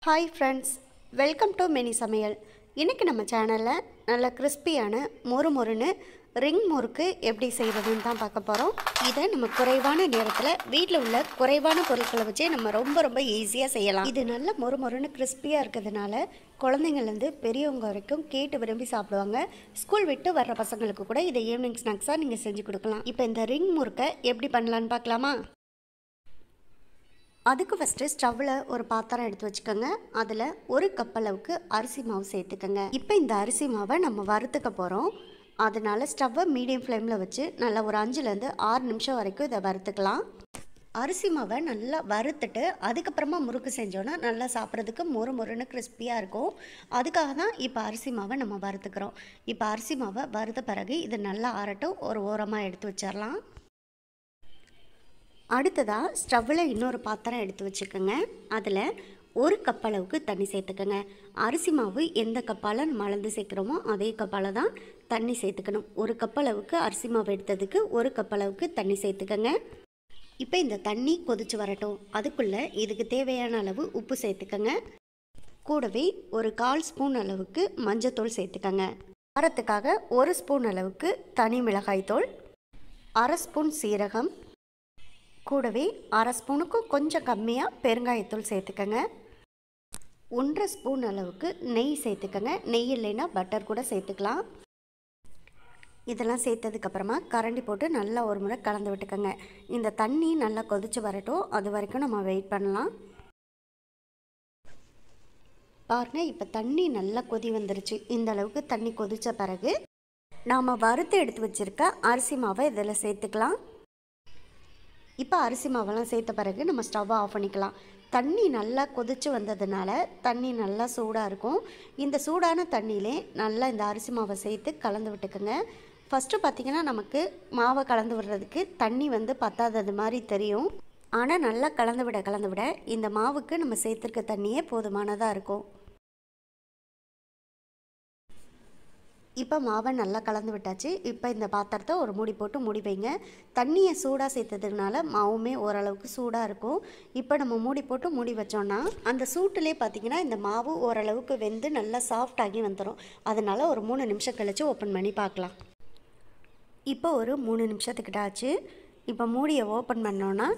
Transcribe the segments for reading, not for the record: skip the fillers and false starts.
Hi friends, welcome to mini சமையல். இன்றைக்கி நம்ம சேனலில் நல்ல கிறிஸ்பியான மொறுன்னு ரிங் முறுக்கு எப்படி செய்கிறதுன்னு தான் பார்க்க போகிறோம். இதை நம்ம குறைவான நேரத்தில் வீட்டில் உள்ள குறைவான பொருட்களை வச்சு நம்ம ரொம்ப ஈஸியாக செய்யலாம். இது நல்ல மொறுன்னு கிறிஸ்பியாக இருக்கிறதுனால குழந்தைங்கள்லேருந்து பெரியவங்க வரைக்கும் கேட்டு விரும்பி சாப்பிடுவாங்க. ஸ்கூல் விட்டு வர்ற பசங்களுக்கு கூட இதை ஈவினிங் ஸ்நாக்ஸாக நீங்கள் செஞ்சு கொடுக்கலாம். இப்போ இந்த ரிங் முறுக்கை எப்படி பண்ணலான்னு பார்க்கலாமா? அதுக்கு ஃபஸ்ட்டு ஸ்டவ்வில் ஒரு பாத்திரம் எடுத்து வச்சுக்கோங்க. அதில் ஒரு கப் அளவுக்கு அரிசி மாவு சேர்த்துக்கோங்க. இப்போ இந்த அரிசி மாவை நம்ம வறுத்துக்க போகிறோம். அதனால் ஸ்டவ்வை மீடியம் ஃப்ளேமில் வச்சு நல்லா ஒரு 5லேருந்து 6 நிமிஷம் வரைக்கும் இதை வறுத்துக்கலாம். அரிசி மாவை நல்லா வறுத்துட்டு அதுக்கப்புறமா முறுக்கு செஞ்சோன்னா நல்லா சாப்பிட்றதுக்கு மொறுன்னு கிறிஸ்பியாக இருக்கும். அதுக்காக தான் இப்போ அரிசி மாவை நம்ம வறுத்துக்கிறோம். இப்போ அரிசி மாவை வறுத்த பிறகு இது நல்லா ஆறட்டும், ஒரு ஓரமாக எடுத்து வச்சிடலாம். அடுத்ததாக ஸ்டவ்வில் இன்னொரு பாத்திரம் எடுத்து வச்சுக்கோங்க. அதில் ஒரு கப் அளவுக்கு தண்ணி சேர்த்துக்கோங்க. அரிசி மாவு எந்த கப்பால் நம்ம அளந்து சேர்க்குறோமோ அதே கப்பால் தான் தண்ணி சேர்த்துக்கணும். ஒரு கப் அளவுக்கு அரிசி மாவு எடுத்ததுக்கு ஒரு கப் அளவுக்கு தண்ணி சேர்த்துக்கோங்க. இப்போ இந்த தண்ணி கொதித்து வரட்டும். அதுக்குள்ளே இதுக்கு தேவையான அளவு உப்பு சேர்த்துக்கோங்க. கூடவே ஒரு 1/4 ஸ்பூன் அளவுக்கு மஞ்சத்தூள் சேர்த்துக்கோங்க. காரத்துக்காக 1 ஸ்பூன் அளவுக்கு தனி மிளகாய் தூள், 1/2 ஸ்பூன் சீரகம், கூடவே 1/2 ஸ்பூனுக்கும் கொஞ்சம் கம்மியாக பெருங்காயத்தூள் சேர்த்துக்கோங்க. 1/2 ஸ்பூன் அளவுக்கு நெய் சேர்த்துக்கோங்க. நெய் இல்லைன்னா பட்டர் கூட சேர்த்துக்கலாம். இதெல்லாம் சேர்த்ததுக்கப்புறமா கரண்டி போட்டு நல்லா ஒரு முறை கலந்து விட்டுக்கோங்க. இந்த தண்ணி நல்லா கொதித்து வரட்டும், அது வரைக்கும் நம்ம வெயிட் பண்ணலாம். பாருங்கள், இப்போ தண்ணி நல்லா கொதி வந்துருச்சு. இந்த அளவுக்கு தண்ணி கொதித்த பிறகு நாம் வறுத்து எடுத்து வச்சுருக்க அரிசி மாவை இதில் சேர்த்துக்கலாம். இப்போ அரிசி மாவெல்லாம் சேர்த்த பிறகு நம்ம ஸ்டவ்வை ஆஃப் பண்ணிக்கலாம். தண்ணி நல்லா கொதித்து வந்ததுனால தண்ணி நல்லா சூடாக இருக்கும். இந்த சூடான தண்ணியிலே நல்லா இந்த அரிசி மாவை சேர்த்து கலந்து விட்டுக்குங்க. ஃபஸ்ட்டு பார்த்திங்கன்னா நமக்கு மாவை கலந்து விடுறதுக்கு தண்ணி பத்தாதது மாதிரி தெரியும். ஆனால் நல்லா கலந்து விட இந்த மாவுக்கு நம்ம சேர்த்துருக்க தண்ணியே போதுமானதாக இருக்கும். இப்போ மாவை நல்லா கலந்து விட்டாச்சு. இப்போ இந்த பாத்திரத்தை ஒரு மூடி போட்டு மூடி வைங்க. தண்ணியை சூடாக சேர்த்ததுனால மாவுமே ஓரளவுக்கு சூடாக இருக்கும். இப்போ நம்ம மூடி போட்டு மூடி வச்சோன்னா அந்த சூட்டிலே பார்த்திங்கன்னா இந்த மாவு ஓரளவுக்கு வெந்து நல்லா சாஃப்டாகி வந்துடும். அதனால் ஒரு 3 நிமிஷம் கழித்து ஓப்பன் பண்ணி பார்க்கலாம். இப்போ ஒரு 3 நிமிஷத்துக்கிட்ட ஆச்சு. இப்போ மூடியை ஓப்பன் பண்ணோன்னா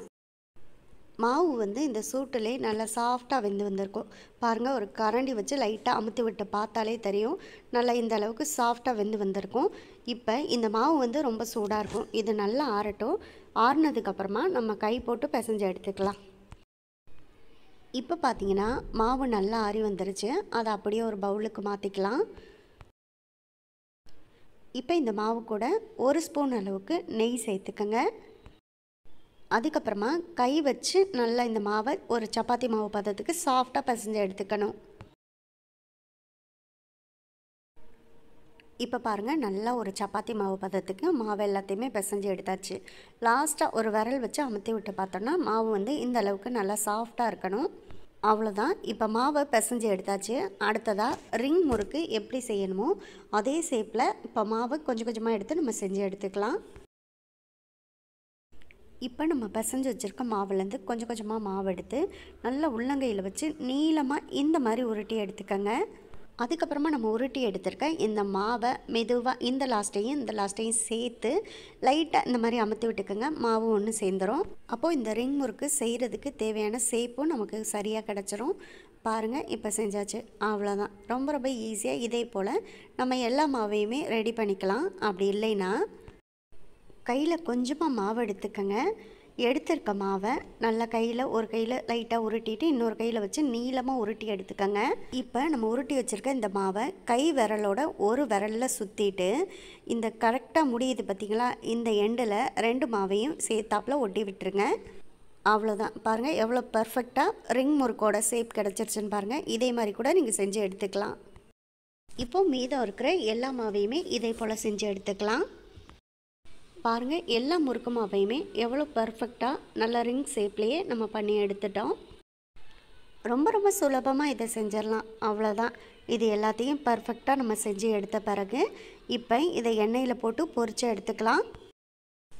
மாவு இந்த சூட்டிலே நல்லா சாஃப்டாக வெந்து வந்திருக்கும். பாருங்கள், ஒரு கரண்டி வச்சு லைட்டாக அமுத்தி விட்டு பார்த்தாலே தெரியும் நல்லா இந்த அளவுக்கு சாஃப்டாக வெந்து வந்திருக்கும். இப்போ இந்த மாவு ரொம்ப சூடாக இருக்கும். இது நல்லா ஆறட்டும். ஆறுனதுக்கப்புறமா நம்ம கை போட்டு பிசைஞ்சு எடுத்துக்கலாம். இப்போ பார்த்தீங்கன்னா மாவு நல்லா ஆறி வந்துருச்சு. அதை அப்படியே ஒரு பவுலுக்கு மாற்றிக்கலாம். இப்போ இந்த மாவு கூட 1 ஸ்பூன் அளவுக்கு நெய் சேர்த்துக்கங்க. அதுக்கப்புறமா கை வச்சு நல்லா இந்த மாவை ஒரு சப்பாத்தி மாவு பதத்துக்கு சாஃப்டாக பிசைஞ்சு எடுத்துக்கணும். இப்போ பாருங்கள், நல்லா ஒரு சப்பாத்தி மாவு பதத்துக்கு மாவு எல்லாத்தையுமே பிசைஞ்சு எடுத்தாச்சு. லாஸ்ட்டாக ஒரு விரல் வச்சு அமுத்தி விட்டு பார்த்தோன்னா மாவு இந்த அளவுக்கு நல்லா சாஃப்டாக இருக்கணும். அவ்வளோதான். இப்போ மாவை பிசைஞ்சு எடுத்தாச்சு. அடுத்ததாக ரிங் முறுக்கு எப்படி செய்யணுமோ அதே ஷேப்பில் இப்போ மாவை கொஞ்சம் கொஞ்சமாக எடுத்து நம்ம செஞ்சு எடுத்துக்கலாம். இப்போ நம்ம பிசைஞ்சு வச்சுருக்க மாவுலேருந்து கொஞ்சம் கொஞ்சமாக மாவு எடுத்து நல்லா உள்ளங்கையில் வச்சு நீளமாக இந்த மாதிரி உருட்டி எடுத்துக்கோங்க. அதுக்கப்புறமா நம்ம உருட்டி எடுத்துருக்க இந்த மாவை மெதுவாக இந்த லாஸ்ட்டையும் சேர்த்து லைட்டாக இந்த மாதிரி அமுத்தி விட்டுக்கோங்க. மாவு ஒன்று சேர்ந்துடும். அப்போது இந்த ரிங் முறுக்கு செய்கிறதுக்கு தேவையான ஷேப்பும் நமக்கு சரியாக கிடச்சிரும். பாருங்கள், இப்போ செஞ்சாச்சு. அவ்வளோதான். ரொம்ப ஈஸியாக இதே போல் நம்ம எல்லா மாவையுமே ரெடி பண்ணிக்கலாம். அப்படி இல்லைன்னா கையில் கொஞ்சமாக மாவு எடுத்துக்கங்க. எடுத்துருக்க மாவை நல்லா ஒரு கையில் லைட்டாக உருட்டிட்டு இன்னொரு கையில் வச்சு நீளமாக உருட்டி எடுத்துக்கங்க. இப்போ நம்ம உருட்டி வச்சுருக்க இந்த மாவை கை விரலோட ஒரு விரலில் சுற்றிட்டு இந்த கரெக்டாக முடியுது பார்த்திங்களா, இந்த எண்டில் 2 மாவையும் சேர்த்தாப்பில் ஒட்டி விட்டுருங்க. அவ்வளோதான். பாருங்கள், எவ்வளோ பர்ஃபெக்டாக ரிங் முறுக்கோட ஷேப் கிடச்சிருச்சுன்னு பாருங்கள். இதே மாதிரி கூட நீங்கள் செஞ்சு எடுத்துக்கலாம். இப்போது மீதம் இருக்கிற எல்லா மாவையுமே இதே போல் செஞ்சு எடுத்துக்கலாம். பாருங்கள், எல்லா முறுக்கு மாவையுமே எவ்வளோ பர்ஃபெக்டாக நல்ல ரிங் ஷேப்லேயே நம்ம பண்ணி எடுத்துட்டோம். ரொம்ப சுலபமாக இதை செஞ்சிடலாம். அவ்வளோதான். இது எல்லாத்தையும் பர்ஃபெக்டாக நம்ம செஞ்சு எடுத்த பிறகு இப்போ இதை எண்ணெயில் போட்டு பொரித்து எடுத்துக்கலாம்.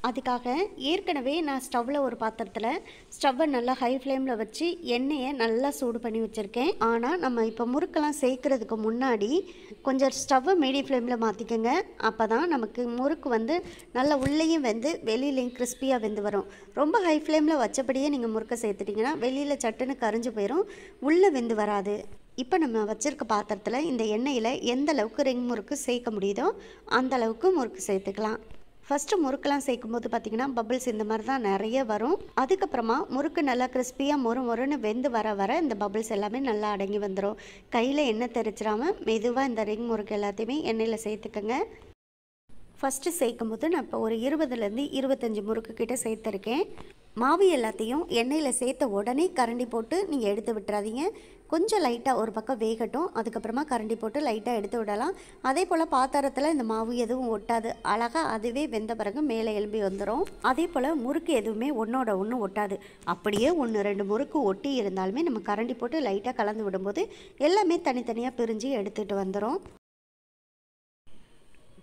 அதுக்காக ஏற்கனவே நான் ஸ்டவ்வில் ஒரு பாத்திரத்தில் ஸ்டவ்வை நல்லா ஹை ஃப்ளேமில் வச்சு எண்ணெயை நல்லா சூடு பண்ணி வச்சுருக்கேன். ஆனால் நம்ம இப்போ முறுக்கெல்லாம் சேர்க்குறதுக்கு முன்னாடி கொஞ்சம் ஸ்டவ்வை மீடியம் ஃப்ளேமில் மாற்றிக்கோங்க. அப்போ தான் நமக்கு முறுக்கு வந்து நல்லா உள்ளேயும் வெந்து வெளியிலையும் கிறிஸ்பியாக வெந்து வரும். ரொம்ப ஹை ஃப்ளேமில் வச்சபடியே நீங்கள் முறுக்கை சேர்த்துட்டிங்கன்னா வெளியில் சட்டுன்னு கரைஞ்சி போயிடும், உள்ளே வெந்து வராது. இப்போ நம்ம வச்சுருக்க பாத்திரத்தில் இந்த எண்ணெயில் எந்த அளவுக்கு ரிங் முறுக்கு சேர்க்க முடியுதோ அந்த அளவுக்கு முறுக்கு சேர்த்துக்கலாம். ஃபஸ்ட்டு முறுக்கெல்லாம் சேர்க்கும்போது பார்த்திங்கன்னா பபிள்ஸ் இந்த மாதிரி தான் நிறைய வரும். அதுக்கப்புறமா முறுக்கு நல்லா கிறிஸ்பியாக மொறுன்னு வெந்து வர இந்த பபிள்ஸ் எல்லாமே நல்லா அடங்கி வந்துடும். கையில் எண்ணெய் தெரிச்சிடாமல் மெதுவாக இந்த ரிங் முறுக்கு எல்லாத்தையுமே எண்ணெயில் சேர்த்துக்கங்க. ஃபஸ்ட்டு சேர்க்கும் போது நான் இப்போ ஒரு 20லேருந்து 25 முறுக்கு கிட்ட சேர்த்துருக்கேன். மாவு எல்லாத்தையும் எண்ணெயில் சேர்த்த உடனே கரண்டி போட்டு நீங்கள் எடுத்து விட்டுறாதீங்க. கொஞ்சம் லைட்டாக ஒரு பக்கம் வேகட்டும், அதுக்கப்புறமா கரண்டி போட்டு லைட்டாக எடுத்து விடலாம். அதே போல் பாத்திரத்தில் இந்த மாவு எதுவும் ஒட்டாது, அழகாக அதுவே வெந்த பிறகு மேலே எழும்பி வந்துடும். அதே போல் முறுக்கு எதுவுமே ஒன்றோட ஒன்று ஒட்டாது. அப்படியே 1-2 முறுக்கு ஒட்டி இருந்தாலுமே நம்ம கரண்டி போட்டு லைட்டாக கலந்து விடும்போது எல்லாமே தனித்தனியாக பிரிஞ்சு எடுத்துகிட்டு வந்துடும்.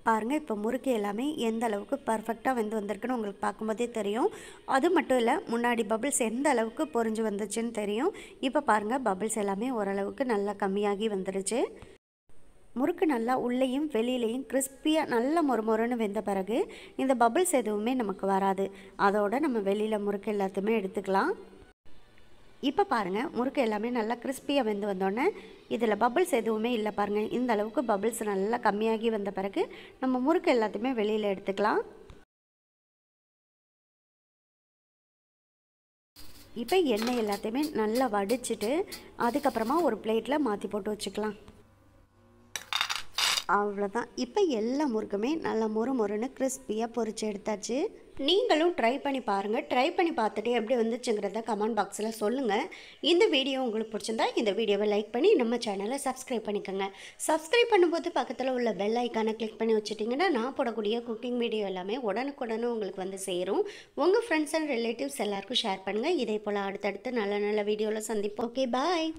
பாருங்கள், இப்போ முறுக்கு எல்லாமே எந்த அளவுக்கு பர்ஃபெக்டாக வெந்து வந்திருக்குன்னு உங்களுக்கு பார்க்கும்போதே தெரியும். அது மட்டும் இல்லை, முன்னாடி பபிள்ஸ் எந்த அளவுக்கு பொரிஞ்சு வந்துச்சுன்னு தெரியும். இப்போ பாருங்கள், பபிள்ஸ் எல்லாமே ஓரளவுக்கு நல்லா கம்மியாகி வந்துடுச்சு. முறுக்கு நல்லா உள்ளேயும் வெளியிலையும் கிறிஸ்பியாக நல்லா மொறுன்னு வெந்த பிறகு இந்த பபிள்ஸ் எதுவுமே நமக்கு வராது. அதோடு நம்ம வெளியில் முறுக்கு எல்லாத்தையுமே எடுத்துக்கலாம். இப்போ பாருங்கள், முறுக்கு எல்லாமே நல்லா கிறிஸ்பியாக வெந்து வந்தோடனே இதில் பபிள்ஸ் எதுவுமே இல்லை. பாருங்கள், இந்த அளவுக்கு பபிள்ஸ் நல்லா கம்மியாகி வந்த பிறகு நம்ம முறுக்கு எல்லாத்தையுமே வெளியில் எடுத்துக்கலாம். இப்போ எண்ணெய் எல்லாத்தையுமே நல்லா வடிச்சிட்டு அதுக்கப்புறமா ஒரு பிளேட்டில் மாற்றி போட்டு வச்சுக்கலாம். அவ்வளோதான். இப்போ எல்லா முறுக்குமே நல்லா மொறுன்னு கிறிஸ்பியாக பொரிச்சு எடுத்தாச்சு. நீங்களும் ட்ரை பண்ணி பாருங்கள். ட்ரை பண்ணி பார்த்துட்டு எப்படி வந்துச்சுங்கிறத கமெண்ட் பாக்ஸில் சொல்லுங்கள். இந்த வீடியோ உங்களுக்கு பிடிச்சிருந்தா இந்த வீடியோவை லைக் பண்ணி நம்ம சேனலை சப்ஸ்கிரைப் பண்ணிக்கோங்க. சப்ஸ்கிரைப் பண்ணும்போது பக்கத்தில் உள்ள பெல் ஐக்கானை கிளிக் பண்ணி வச்சுட்டிங்கன்னா நான் போடக்கூடிய குக்கிங் வீடியோ எல்லாமே உடனுக்குடனே உங்களுக்கு வந்து சேரும். உங்கள் ஃப்ரெண்ட்ஸ் அண்ட் ரிலேட்டிவ்ஸ் எல்லாருக்கும் ஷேர் பண்ணுங்கள். இதே போல் அடுத்தடுத்து நல்ல நல்ல வீடியோவில் சந்திப்போம். ஓகே, பாய்.